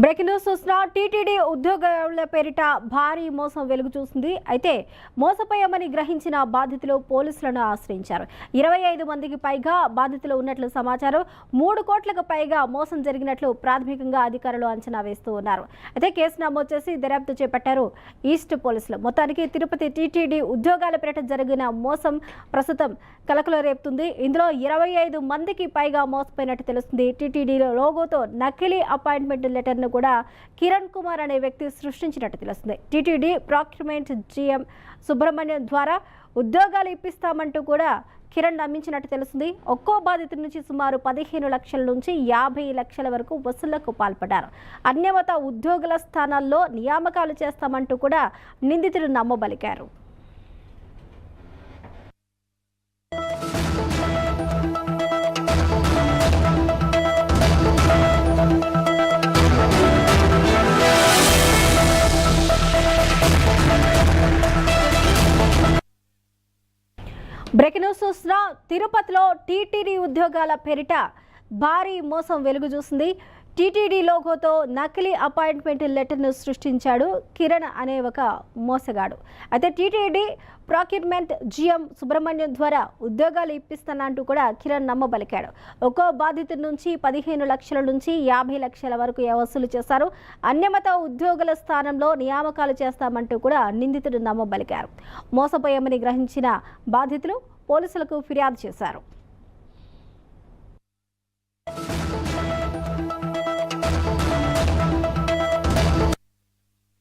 Breaking news చూసిన TTD ఉద్యోగుల పేరిట భారీ మోసం వెలుగు చూసింది. అయితే మోసపోయామని గ్రహించిన బాధితులు పోలీసులను ఆశ్రయించారు. 25 మందికి పైగా బాధితులు ఉన్నట్లు సమాచారం. 3 కోట్లకు పైగా మోసం జరిగినట్లు ప్రాథమికంగా అధికారులు అంచనా వేస్తూ ఉన్నారు. అయితే కేసు నమోదు చేసి దర్యాప్తు చేపట్టారు ఈస్ట్ పోలీసులు. మొత్తానికి తిరుపతి టీటీడీ ఉద్యోగాల పేరిట జరిగిన మోసం ప్రస్తుతం కలకలం రేపుతుంది. ఇందులో 25 మందికి పైగా మోసపోయినట్టు తెలుస్తుంది. టీటీడీలో లోగోతో నకిలీ అపాయింట్మెంట్ లెటర్ కూడా కిరణ్ కుమార్ అనే వ్యక్తి సృష్టించినట్టు తెలుస్తుంది. టీటీడీ ప్రాక్యూర్మెంట్ జీఎం సుబ్రహ్మణ్యం ద్వారా ఉద్యోగాలు ఇప్పిస్తామంటూ కూడా కిరణ్ నమ్మించినట్టు తెలుస్తుంది. ఒక్కో బాధితుడి నుంచి సుమారు 15 లక్షల నుంచి 50 లక్షల వరకు వసూళ్లకు పాల్పడ్డారు. అన్యమత ఉద్యోగుల స్థానాల్లో నియామకాలు చేస్తామంటూ కూడా నిందితుడు నమ్మబలికారు. బ్రేకింగ్ న్యూస్ చూసిన తిరుపతిలో టీటీడీ ఉద్యోగాల పేరిట భారీ మోసం వెలుగు చూసింది. టీటీడీ లోగోతో నకిలీ అపాయింట్మెంట్ లెటర్ను సృష్టించాడు కిరణ్ అనే ఒక మోసగాడు. అయితే టీటీడీ ప్రాక్యూర్మెంట్ జీఎం సుబ్రహ్మణ్యం ద్వారా ఉద్యోగాలు ఇప్పిస్తానంటూ కూడా కిరణ్ నమ్మబలికాడు. ఒక్కో బాధితుడి నుంచి 15 లక్షల నుంచి 50 లక్షల వరకు వసూలు చేశారు. అన్యమత ఉద్యోగుల స్థానంలో నియామకాలు చేస్తామంటూ కూడా నిందితుడు నమ్మబలికారు. మోసపోయామని గ్రహించిన బాధితులు పోలీసులకు ఫిర్యాదు చేశారు.